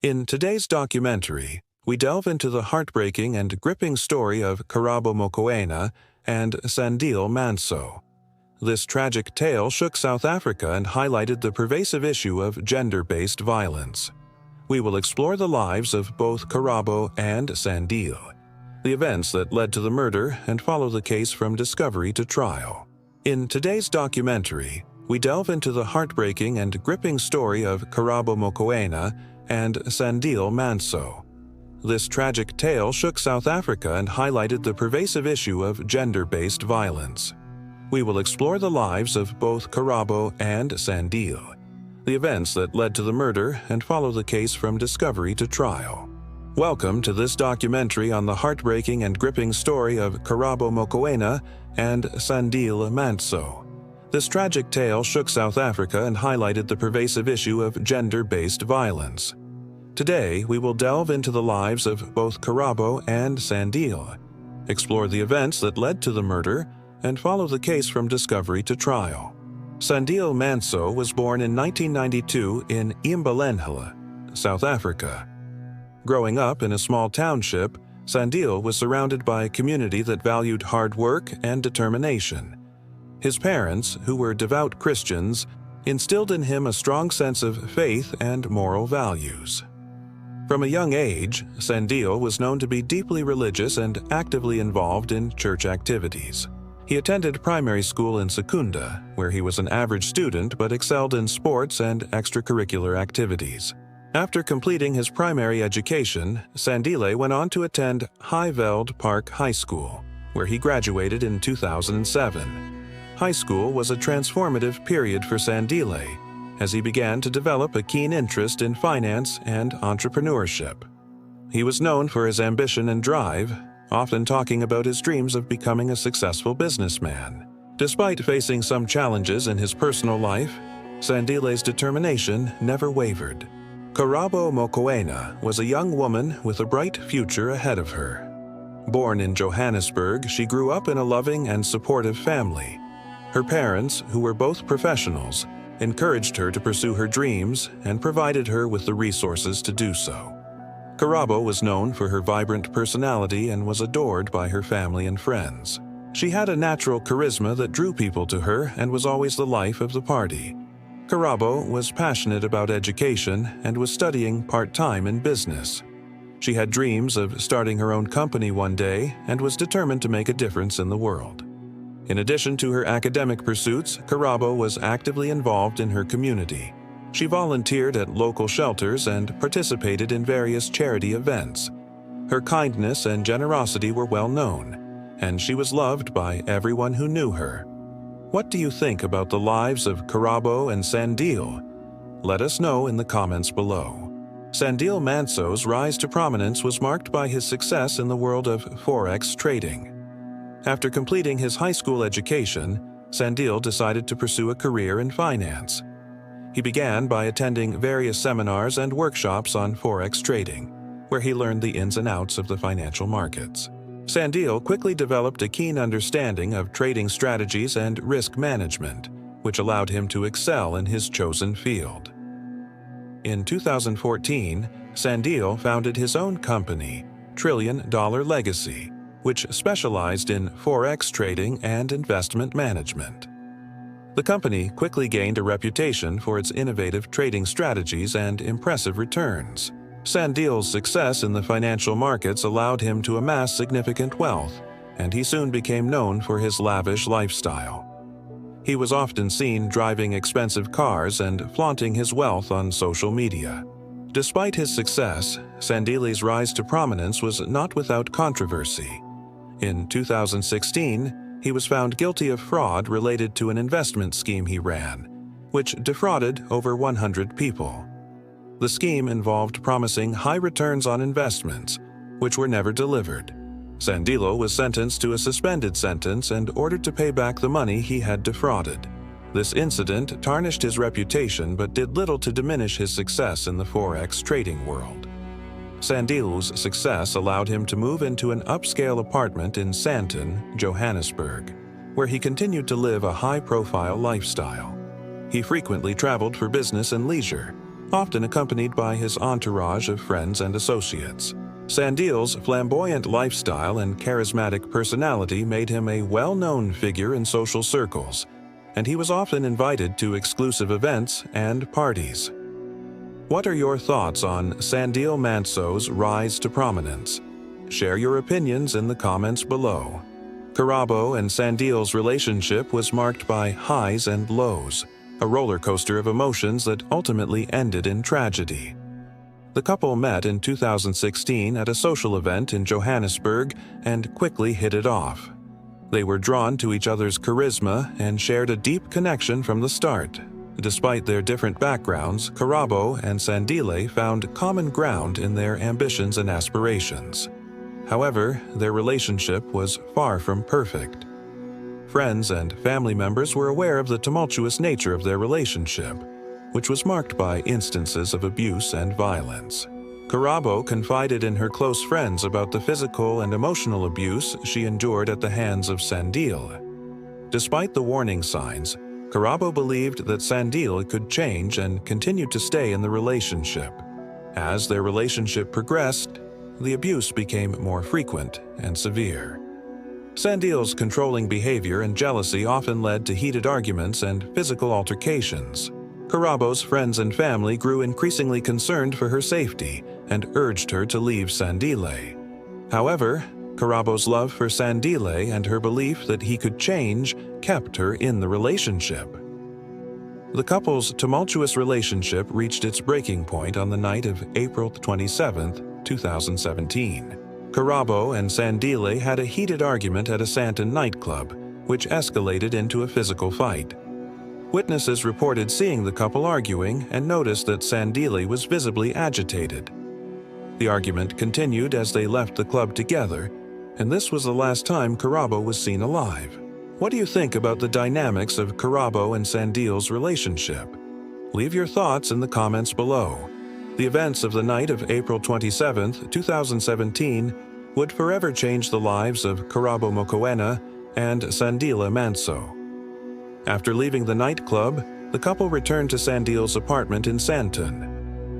In today's documentary, we delve into the heartbreaking and gripping story of Karabo Mokoena and Sandile Mantsoe. This tragic tale shook South Africa and highlighted the pervasive issue of gender-based violence. We will explore the lives of both Karabo and Sandile, the events that led to the murder, and follow the case from discovery to trial. In today's documentary, we delve into the heartbreaking and gripping story of Karabo Mokoena and Sandile Mantsoe. This tragic tale shook South Africa and highlighted the pervasive issue of gender-based violence. We will explore the lives of both Karabo and Sandile, the events that led to the murder, and follow the case from discovery to trial. Welcome to this documentary on the heartbreaking and gripping story of Karabo Mokoena and Sandile Mantsoe. This tragic tale shook South Africa and highlighted the pervasive issue of gender-based violence. Today, we will delve into the lives of both Karabo and Sandile, explore the events that led to the murder, and follow the case from discovery to trial. Sandile Mantsoe was born in 1992 in Imbalenhele, South Africa. Growing up in a small township, Sandile was surrounded by a community that valued hard work and determination. His parents, who were devout Christians, instilled in him a strong sense of faith and moral values. From a young age, Sandile was known to be deeply religious and actively involved in church activities. He attended primary school in Secunda, where he was an average student but excelled in sports and extracurricular activities. After completing his primary education, Sandile went on to attend Highveld Park High School, where he graduated in 2007. High school was a transformative period for Sandile, as he began to develop a keen interest in finance and entrepreneurship. He was known for his ambition and drive, often talking about his dreams of becoming a successful businessman. Despite facing some challenges in his personal life, Sandile's determination never wavered. Karabo Mokoena was a young woman with a bright future ahead of her. Born in Johannesburg, she grew up in a loving and supportive family. Her parents, who were both professionals, encouraged her to pursue her dreams and provided her with the resources to do so. Karabo was known for her vibrant personality and was adored by her family and friends. She had a natural charisma that drew people to her and was always the life of the party. Karabo was passionate about education and was studying part-time in business. She had dreams of starting her own company one day and was determined to make a difference in the world. In addition to her academic pursuits, Karabo was actively involved in her community. She volunteered at local shelters and participated in various charity events. Her kindness and generosity were well known, and she was loved by everyone who knew her. What do you think about the lives of Karabo and Sandile? Let us know in the comments below. Sandile Mantsoe's rise to prominence was marked by his success in the world of forex trading. After completing his high school education, Sandile decided to pursue a career in finance. He began by attending various seminars and workshops on forex trading, where he learned the ins and outs of the financial markets. Sandile quickly developed a keen understanding of trading strategies and risk management, which allowed him to excel in his chosen field. In 2014, Sandile founded his own company, $1 Trillion Legacy, which specialized in forex trading and investment management. The company quickly gained a reputation for its innovative trading strategies and impressive returns. Sandile's success in the financial markets allowed him to amass significant wealth, and he soon became known for his lavish lifestyle. He was often seen driving expensive cars and flaunting his wealth on social media. Despite his success, Sandile's rise to prominence was not without controversy. In 2016, he was found guilty of fraud related to an investment scheme he ran, which defrauded over 100 people. The scheme involved promising high returns on investments, which were never delivered. Sandile was sentenced to a suspended sentence and ordered to pay back the money he had defrauded. This incident tarnished his reputation but did little to diminish his success in the forex trading world. Sandile's success allowed him to move into an upscale apartment in Sandton, Johannesburg, where he continued to live a high-profile lifestyle. He frequently traveled for business and leisure, often accompanied by his entourage of friends and associates. Sandile's flamboyant lifestyle and charismatic personality made him a well-known figure in social circles, and he was often invited to exclusive events and parties. What are your thoughts on Sandile Mantsoe's rise to prominence? Share your opinions in the comments below. Karabo and Sandile's relationship was marked by highs and lows, a roller coaster of emotions that ultimately ended in tragedy. The couple met in 2016 at a social event in Johannesburg and quickly hit it off. They were drawn to each other's charisma and shared a deep connection from the start. Despite their different backgrounds, Karabo and Sandile found common ground in their ambitions and aspirations. However, their relationship was far from perfect. Friends and family members were aware of the tumultuous nature of their relationship, which was marked by instances of abuse and violence. Karabo confided in her close friends about the physical and emotional abuse she endured at the hands of Sandile. Despite the warning signs, Karabo believed that Sandile could change and continued to stay in the relationship. As their relationship progressed, the abuse became more frequent and severe. Sandile's controlling behavior and jealousy often led to heated arguments and physical altercations. Karabo's friends and family grew increasingly concerned for her safety and urged her to leave Sandile. However, Karabo's love for Sandile and her belief that he could change kept her in the relationship. The couple's tumultuous relationship reached its breaking point on the night of April 27, 2017. Karabo and Sandile had a heated argument at a Sandton nightclub, which escalated into a physical fight. Witnesses reported seeing the couple arguing and noticed that Sandile was visibly agitated. The argument continued as they left the club together, and this was the last time Karabo was seen alive. What do you think about the dynamics of Karabo and Sandile's relationship? Leave your thoughts in the comments below. The events of the night of April 27, 2017 would forever change the lives of Karabo Mokoena and Sandile Mantsoe. After leaving the nightclub, the couple returned to Sandile's apartment in Sandton.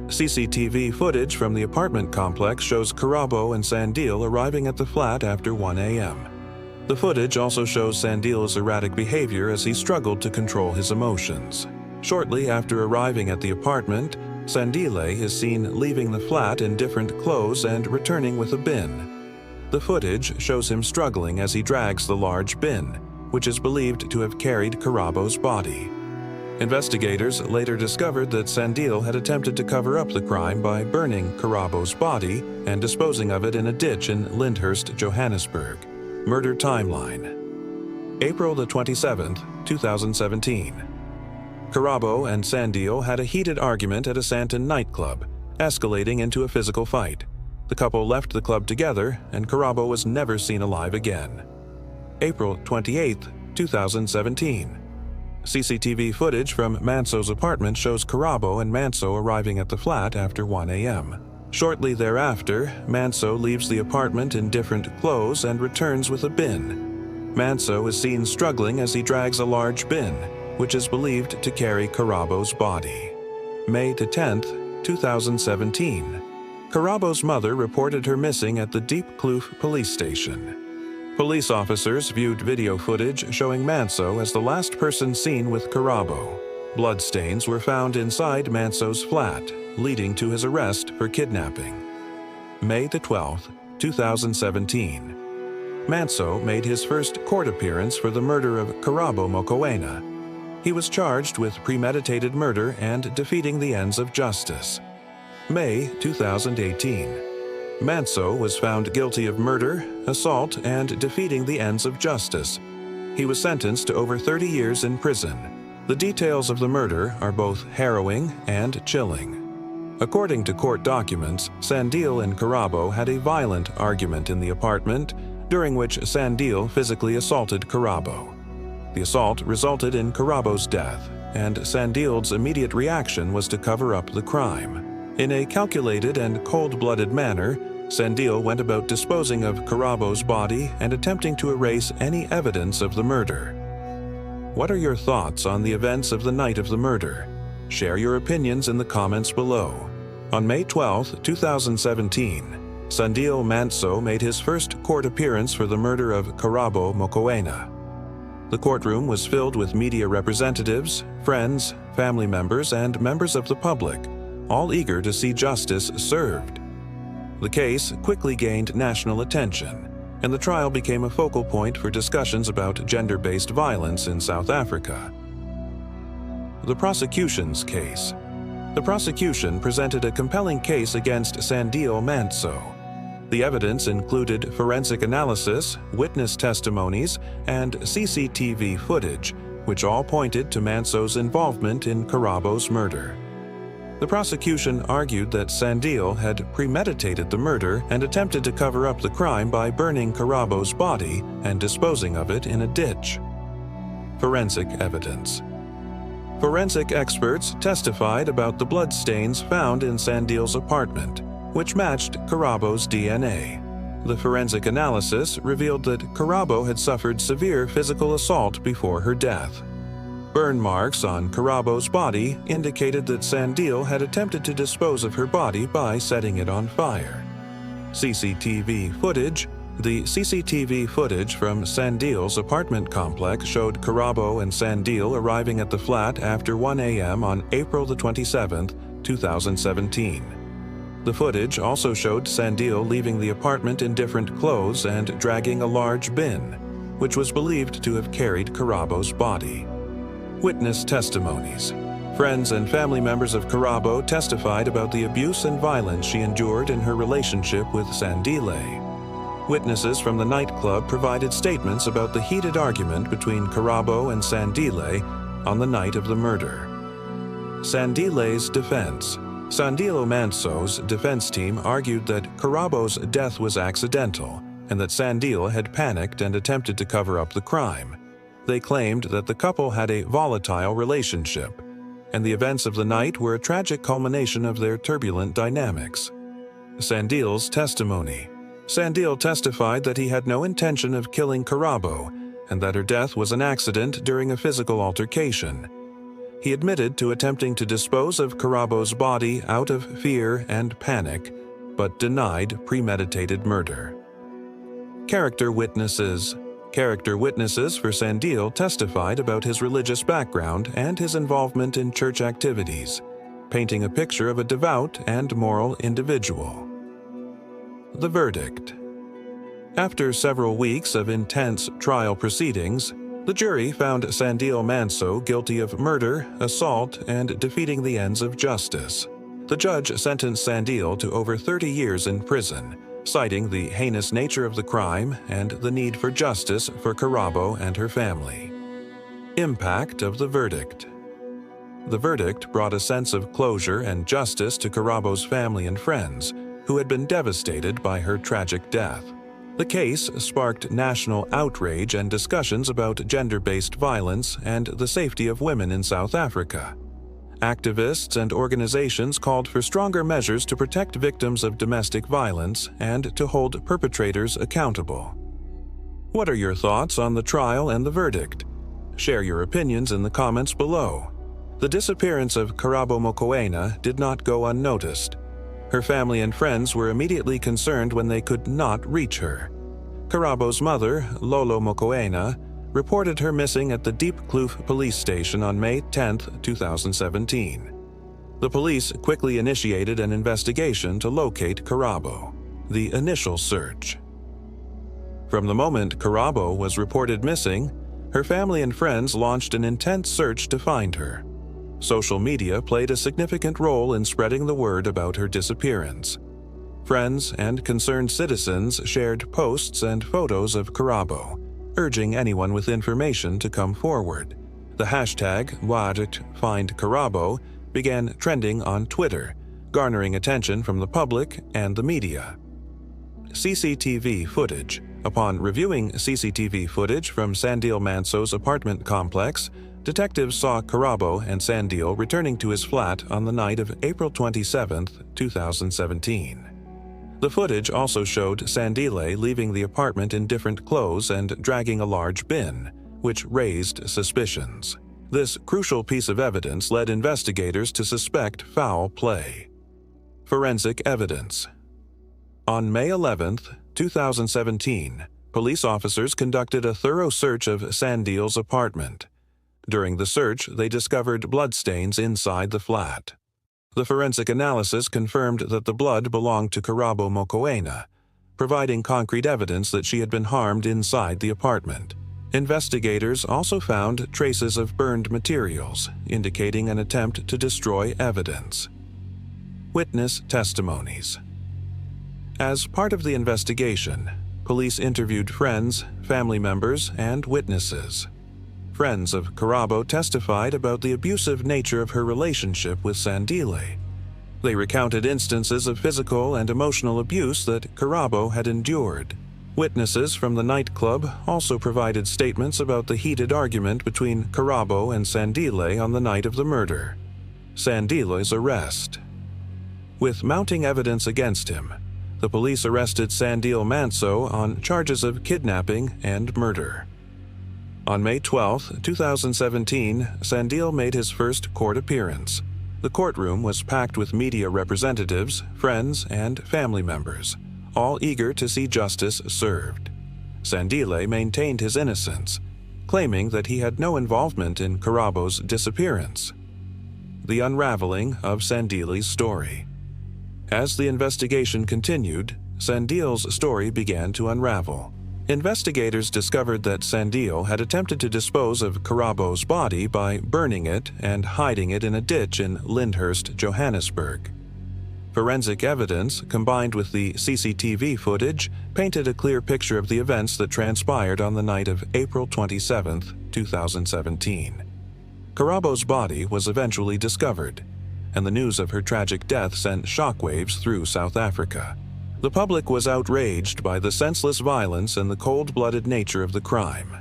CCTV footage from the apartment complex shows Karabo and Sandile arriving at the flat after 1 a.m. The footage also shows Sandile's erratic behavior as he struggled to control his emotions. Shortly after arriving at the apartment, Sandile is seen leaving the flat in different clothes and returning with a bin. The footage shows him struggling as he drags the large bin, which is believed to have carried Karabo's body. Investigators later discovered that Sandile had attempted to cover up the crime by burning Karabo's body and disposing of it in a ditch in Lyndhurst, Johannesburg. Murder timeline: April 27, 2017. Karabo and Sandile had a heated argument at a Sandton nightclub, escalating into a physical fight. The couple left the club together, and Karabo was never seen alive again. April 28, 2017. CCTV footage from Mantsoe's apartment shows Karabo and Mantsoe arriving at the flat after 1 a.m. Shortly thereafter, Mantsoe leaves the apartment in different clothes and returns with a bin. Mantsoe is seen struggling as he drags a large bin, which is believed to carry Karabo's body. May 10, 2017. Karabo's mother reported her missing at the Deep Kloof police station. Police officers viewed video footage showing Mantsoe as the last person seen with Karabo. Bloodstains were found inside Mantsoe's flat, leading to his arrest for kidnapping. May 12, 2017. Mantsoe made his first court appearance for the murder of Karabo Mokoena. He was charged with premeditated murder and defeating the ends of justice. May 2018. Mantsoe was found guilty of murder, assault, and defeating the ends of justice. He was sentenced to over 30 years in prison. The details of the murder are both harrowing and chilling. According to court documents, Sandile and Karabo had a violent argument in the apartment, during which Sandile physically assaulted Karabo. The assault resulted in Karabo's death, and Sandile's immediate reaction was to cover up the crime. In a calculated and cold-blooded manner, Sandile went about disposing of Karabo's body and attempting to erase any evidence of the murder. What are your thoughts on the events of the night of the murder? Share your opinions in the comments below. On May 12, 2017, Sandile Mantsoe made his first court appearance for the murder of Karabo Mokoena. The courtroom was filled with media representatives, friends, family members, and members of the public, all eager to see justice served. The case quickly gained national attention, and the trial became a focal point for discussions about gender-based violence in South Africa. The prosecution's case. The prosecution presented a compelling case against Sandile Mantsoe. The evidence included forensic analysis, witness testimonies, and CCTV footage, which all pointed to Mantsoe's involvement in Karabo's murder. The prosecution argued that Sandile had premeditated the murder and attempted to cover up the crime by burning Karabo's body and disposing of it in a ditch. Forensic evidence. Forensic experts testified about the bloodstains found in Sandile's apartment, which matched Karabo's DNA. The forensic analysis revealed that Karabo had suffered severe physical assault before her death. Burn marks on Karabo's body indicated that Sandile had attempted to dispose of her body by setting it on fire. CCTV footage. The CCTV footage from Sandile's apartment complex showed Karabo and Sandile arriving at the flat after 1 a.m. on April 27, 2017. The footage also showed Sandile leaving the apartment in different clothes and dragging a large bin, which was believed to have carried Karabo's body. Witness testimonies. Friends and family members of Karabo testified about the abuse and violence she endured in her relationship with Sandile. Witnesses from the nightclub provided statements about the heated argument between Karabo and Sandile on the night of the murder. Sandile's defense. Sandile Mantsoe's defense team argued that Karabo's death was accidental and that Sandile had panicked and attempted to cover up the crime. They claimed that the couple had a volatile relationship, and the events of the night were a tragic culmination of their turbulent dynamics. Sandile's testimony. Sandile testified that he had no intention of killing Karabo and that her death was an accident during a physical altercation. He admitted to attempting to dispose of Karabo's body out of fear and panic, but denied premeditated murder. Character witnesses. Character witnesses for Sandile testified about his religious background and his involvement in church activities, painting a picture of a devout and moral individual. The verdict. After several weeks of intense trial proceedings, the jury found Sandile Mantsoe guilty of murder, assault, and defeating the ends of justice. The judge sentenced Sandile to over 30 years in prison, citing the heinous nature of the crime and the need for justice for Karabo and her family. Impact of the verdict. The verdict brought a sense of closure and justice to Karabo's family and friends, who had been devastated by her tragic death. The case sparked national outrage and discussions about gender-based violence and the safety of women in South Africa. Activists and organizations called for stronger measures to protect victims of domestic violence and to hold perpetrators accountable. What are your thoughts on the trial and the verdict? Share your opinions in the comments below. The disappearance of Karabo Mokoena did not go unnoticed. Her family and friends were immediately concerned when they could not reach her. Karabo's mother, Lolo Mokoena, reported her missing at the Deep Kloof police station on May 10, 2017. The police quickly initiated an investigation to locate Karabo. The initial search. From the moment Karabo was reported missing, her family and friends launched an intense search to find her. Social media played a significant role in spreading the word about her disappearance. Friends and concerned citizens shared posts and photos of Karabo, urging anyone with information to come forward. The hashtag #WarFindKarabo began trending on Twitter, garnering attention from the public and the media. CCTV footage. Upon reviewing CCTV footage from Sandile Mantsoe's apartment complex, detectives saw Karabo and Sandile returning to his flat on the night of April 27, 2017. The footage also showed Sandile leaving the apartment in different clothes and dragging a large bin, which raised suspicions. This crucial piece of evidence led investigators to suspect foul play. Forensic evidence. On May 11, 2017, police officers conducted a thorough search of Sandile's apartment. During the search, they discovered bloodstains inside the flat. The forensic analysis confirmed that the blood belonged to Karabo Mokoena, providing concrete evidence that she had been harmed inside the apartment. Investigators also found traces of burned materials, indicating an attempt to destroy evidence. Witness testimonies. As part of the investigation, police interviewed friends, family members, and witnesses. Friends of Karabo testified about the abusive nature of her relationship with Sandile. They recounted instances of physical and emotional abuse that Karabo had endured. Witnesses from the nightclub also provided statements about the heated argument between Karabo and Sandile on the night of the murder. Sandile's arrest. With mounting evidence against him, the police arrested Sandile Mantsoe on charges of kidnapping and murder. On May 12, 2017, Sandile made his first court appearance. The courtroom was packed with media representatives, friends, and family members, all eager to see justice served. Sandile maintained his innocence, claiming that he had no involvement in Karabo's disappearance. The unraveling of Sandile's story. As the investigation continued, Sandile's story began to unravel. Investigators discovered that Sandile had attempted to dispose of Karabo's body by burning it and hiding it in a ditch in Lyndhurst, Johannesburg. Forensic evidence, combined with the CCTV footage, painted a clear picture of the events that transpired on the night of April 27, 2017. Karabo's body was eventually discovered, and the news of her tragic death sent shockwaves through South Africa. The public was outraged by the senseless violence and the cold-blooded nature of the crime.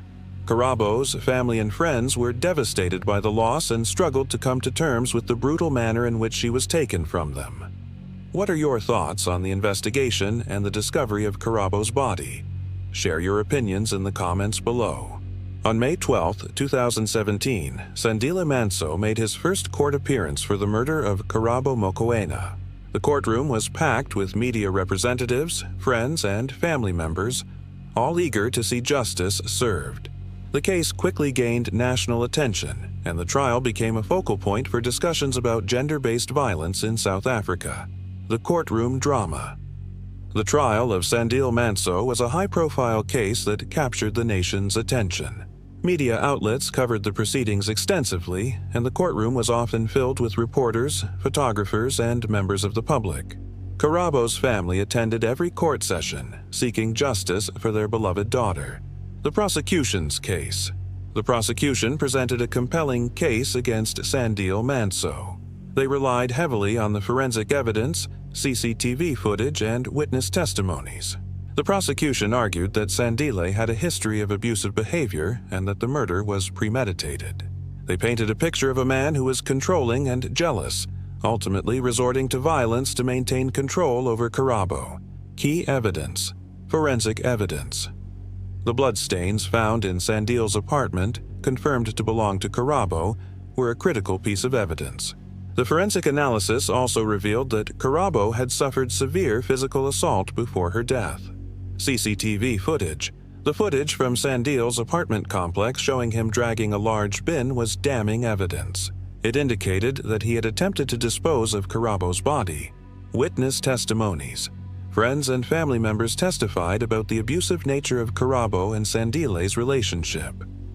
Karabo's family and friends were devastated by the loss and struggled to come to terms with the brutal manner in which she was taken from them. What are your thoughts on the investigation and the discovery of Karabo's body? Share your opinions in the comments below. On May 12, 2017, Sandile Mantsoe made his first court appearance for the murder of Karabo Mokoena. The courtroom was packed with media representatives, friends, and family members, all eager to see justice served. The case quickly gained national attention, and the trial became a focal point for discussions about gender-based violence in South Africa. The courtroom drama. The trial of Sandile Mantsoe was a high-profile case that captured the nation's attention. Media outlets covered the proceedings extensively, and the courtroom was often filled with reporters, photographers, and members of the public. Karabo's family attended every court session, seeking justice for their beloved daughter. The prosecution's case. The prosecution presented a compelling case against Sandile Mantsoe. They relied heavily on the forensic evidence, CCTV footage, and witness testimonies. The prosecution argued that Sandile had a history of abusive behavior and that the murder was premeditated. They painted a picture of a man who was controlling and jealous, ultimately resorting to violence to maintain control over Karabo. Key evidence. Forensic evidence. The bloodstains found in Sandile's apartment, confirmed to belong to Karabo, were a critical piece of evidence. The forensic analysis also revealed that Karabo had suffered severe physical assault before her death. CCTV footage. The footage from Sandile's apartment complex showing him dragging a large bin was damning evidence. It indicated that he had attempted to dispose of Karabo's body. Witness testimonies. Friends and family members testified about the abusive nature of Karabo and Sandile's relationship.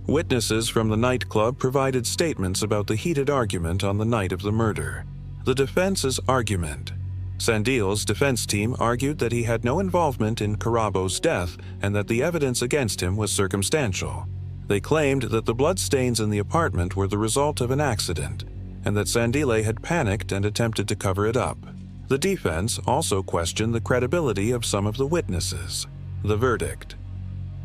Witnesses from the nightclub provided statements about the heated argument on the night of the murder. The defense's argument. Sandile's defense team argued that he had no involvement in Karabo's death and that the evidence against him was circumstantial. They claimed that the bloodstains in the apartment were the result of an accident, and that Sandile had panicked and attempted to cover it up. The defense also questioned the credibility of some of the witnesses. The verdict.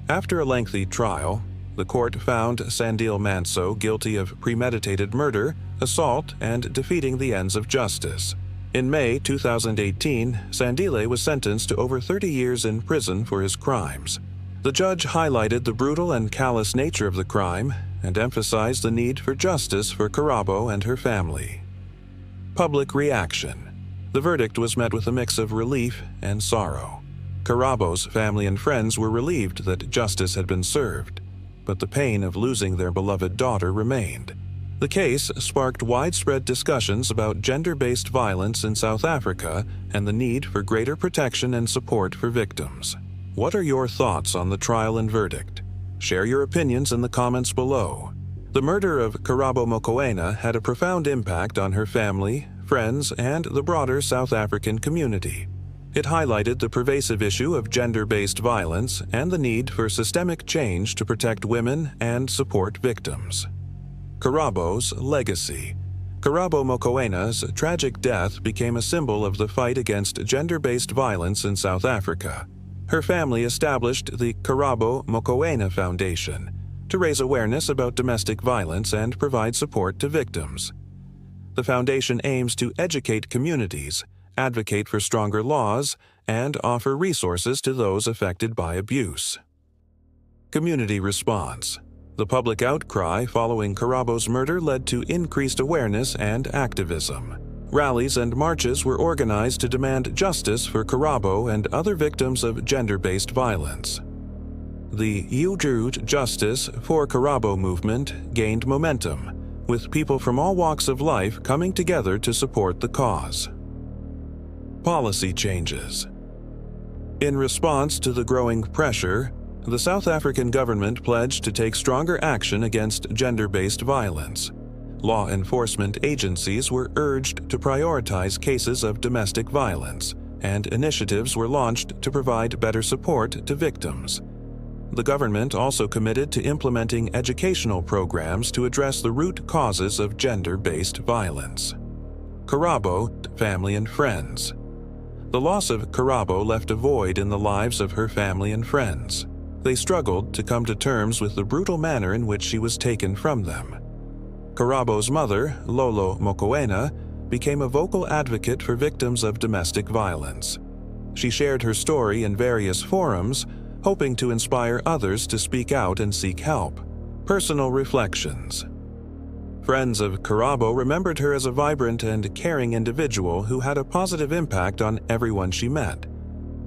After a lengthy trial, the court found Sandile Mantsoe guilty of premeditated murder, assault, and defeating the ends of justice. In May 2018, Sandile was sentenced to over 30 years in prison for his crimes. The judge highlighted the brutal and callous nature of the crime and emphasized the need for justice for Karabo and her family. Public reaction. The verdict was met with a mix of relief and sorrow. Karabo's family and friends were relieved that justice had been served, but the pain of losing their beloved daughter remained. The case sparked widespread discussions about gender-based violence in South Africa and the need for greater protection and support for victims. What are your thoughts on the trial and verdict? Share your opinions in the comments below. The murder of Karabo Mokoena had a profound impact on her family, friends, and the broader South African community. It highlighted the pervasive issue of gender-based violence and the need for systemic change to protect women and support victims. Karabo's legacy. Karabo Mokooena's tragic death became a symbol of the fight against gender-based violence in South Africa. Her family established the Karabo Mokoena Foundation to raise awareness about domestic violence and provide support to victims. The foundation aims to educate communities, advocate for stronger laws, and offer resources to those affected by abuse. Community response. The public outcry following Karabo's murder led to increased awareness and activism. Rallies and marches were organized to demand justice for Karabo and other victims of gender-based violence. The Youth Justice for Karabo movement gained momentum, with people from all walks of life coming together to support the cause. Policy changes. In response to the growing pressure, the South African government pledged to take stronger action against gender-based violence. Law enforcement agencies were urged to prioritize cases of domestic violence, and initiatives were launched to provide better support to victims. The government also committed to implementing educational programs to address the root causes of gender-based violence. Karabo, family and friends. The loss of Karabo left a void in the lives of her family and friends. They struggled to come to terms with the brutal manner in which she was taken from them. Karabo's mother, Lolo Mokoena, became a vocal advocate for victims of domestic violence. She shared her story in various forums, hoping to inspire others to speak out and seek help. Personal reflections. Friends of Karabo remembered her as a vibrant and caring individual who had a positive impact on everyone she met.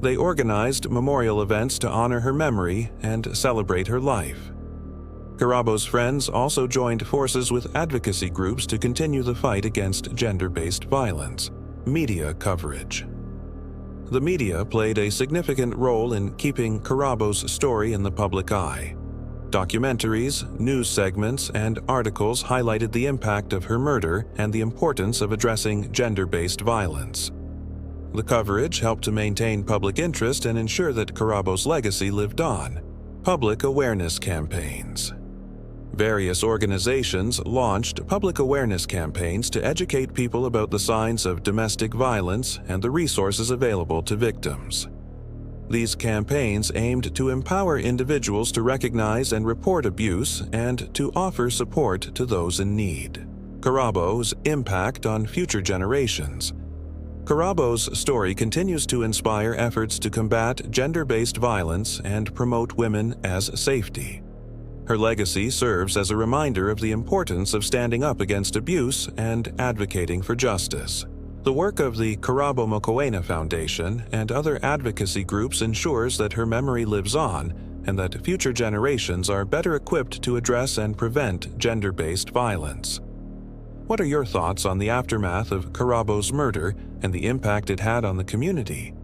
They organized memorial events to honor her memory and celebrate her life. Karabo's friends also joined forces with advocacy groups to continue the fight against gender-based violence. Media coverage. The media played a significant role in keeping Karabo's story in the public eye. Documentaries, news segments, and articles highlighted the impact of her murder and the importance of addressing gender-based violence. The coverage helped to maintain public interest and ensure that Karabo's legacy lived on. Public awareness campaigns. Various organizations launched public awareness campaigns to educate people about the signs of domestic violence and the resources available to victims. These campaigns aimed to empower individuals to recognize and report abuse and to offer support to those in need. Karabo's impact on future generations. Karabo's story continues to inspire efforts to combat gender-based violence and promote women as safety. Her legacy serves as a reminder of the importance of standing up against abuse and advocating for justice. The work of the Karabo Mokoena Foundation and other advocacy groups ensures that her memory lives on and that future generations are better equipped to address and prevent gender-based violence. What are your thoughts on the aftermath of Karabo's murder and the impact it had on the community?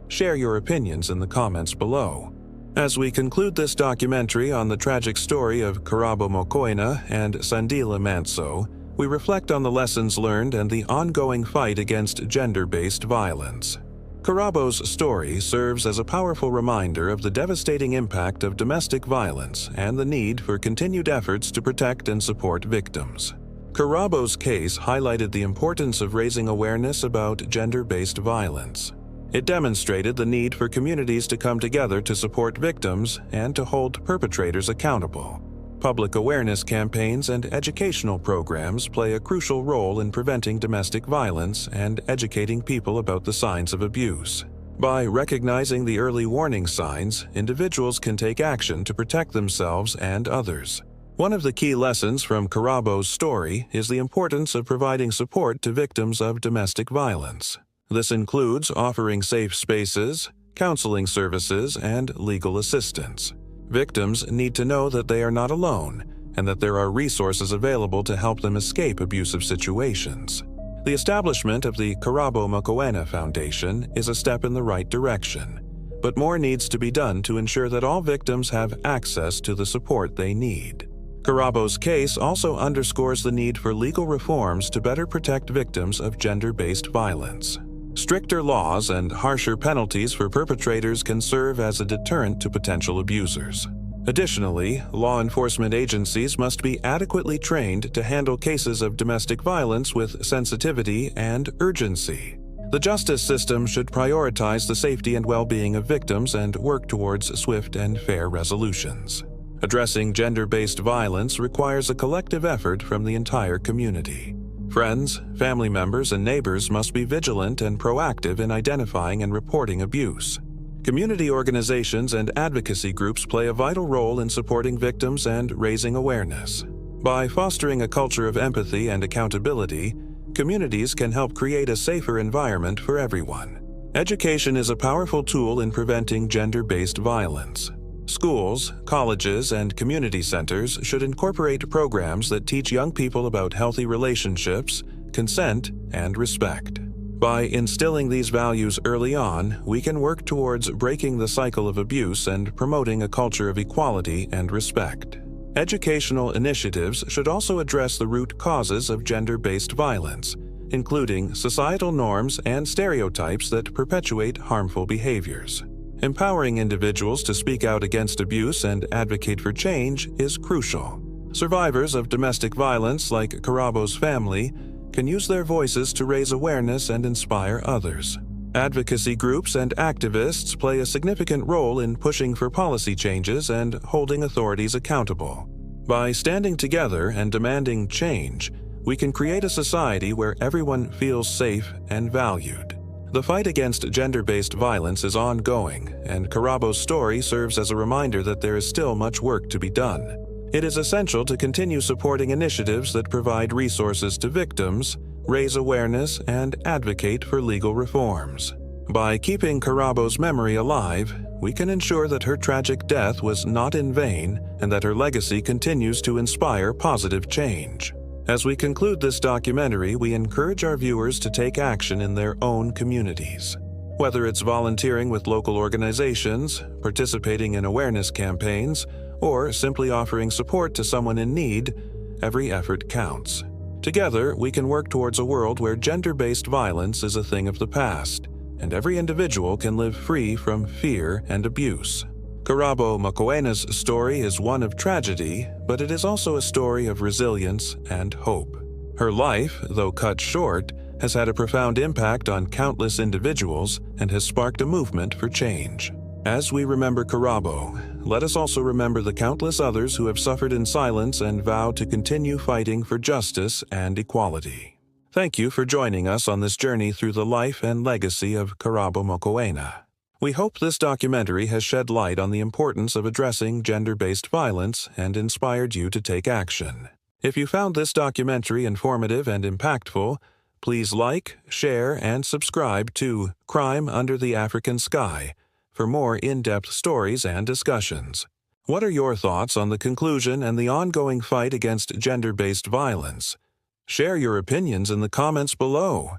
Share your opinions in the comments below. As we conclude this documentary on the tragic story of Karabo Mokoena and Sandile Mantsoe, we reflect on the lessons learned and the ongoing fight against gender-based violence. Karabo's story serves as a powerful reminder of the devastating impact of domestic violence and the need for continued efforts to protect and support victims. Karabo's case highlighted the importance of raising awareness about gender-based violence. It demonstrated the need for communities to come together to support victims and to hold perpetrators accountable. Public awareness campaigns and educational programs play a crucial role in preventing domestic violence and educating people about the signs of abuse. By recognizing the early warning signs, individuals can take action to protect themselves and others. One of the key lessons from Karabo's story is the importance of providing support to victims of domestic violence. This includes offering safe spaces, counseling services, and legal assistance. Victims need to know that they are not alone and that there are resources available to help them escape abusive situations. The establishment of the Karabo Mokoena Foundation is a step in the right direction, but more needs to be done to ensure that all victims have access to the support they need. Karabo's case also underscores the need for legal reforms to better protect victims of gender-based violence. Stricter laws and harsher penalties for perpetrators can serve as a deterrent to potential abusers. Additionally, law enforcement agencies must be adequately trained to handle cases of domestic violence with sensitivity and urgency. The justice system should prioritize the safety and well-being of victims and work towards swift and fair resolutions. Addressing gender-based violence requires a collective effort from the entire community. Friends, family members, and neighbors must be vigilant and proactive in identifying and reporting abuse. Community organizations and advocacy groups play a vital role in supporting victims and raising awareness. By fostering a culture of empathy and accountability, communities can help create a safer environment for everyone. Education is a powerful tool in preventing gender-based violence. Schools, colleges, and community centers should incorporate programs that teach young people about healthy relationships, consent, and respect. By instilling these values early on, we can work towards breaking the cycle of abuse and promoting a culture of equality and respect. Educational initiatives should also address the root causes of gender-based violence, including societal norms and stereotypes that perpetuate harmful behaviors. Empowering individuals to speak out against abuse and advocate for change is crucial. Survivors of domestic violence, like Karabo's family, can use their voices to raise awareness and inspire others. Advocacy groups and activists play a significant role in pushing for policy changes and holding authorities accountable. By standing together and demanding change, we can create a society where everyone feels safe and valued. The fight against gender-based violence is ongoing, and Karabo's story serves as a reminder that there is still much work to be done. It is essential to continue supporting initiatives that provide resources to victims, raise awareness, and advocate for legal reforms. By keeping Karabo's memory alive, we can ensure that her tragic death was not in vain and that her legacy continues to inspire positive change. As we conclude this documentary, we encourage our viewers to take action in their own communities. Whether it's volunteering with local organizations, participating in awareness campaigns, or simply offering support to someone in need, every effort counts. Together, we can work towards a world where gender-based violence is a thing of the past, and every individual can live free from fear and abuse. Karabo Mokoena's story is one of tragedy, but it is also a story of resilience and hope. Her life, though cut short, has had a profound impact on countless individuals and has sparked a movement for change. As we remember Karabo, let us also remember the countless others who have suffered in silence and vow to continue fighting for justice and equality. Thank you for joining us on this journey through the life and legacy of Karabo Mokoena. We hope this documentary has shed light on the importance of addressing gender-based violence and inspired you to take action. If you found this documentary informative and impactful, please like, share, and subscribe to Crime Under the African Sky for more in-depth stories and discussions. What are your thoughts on the conclusion and the ongoing fight against gender-based violence? Share your opinions in the comments below.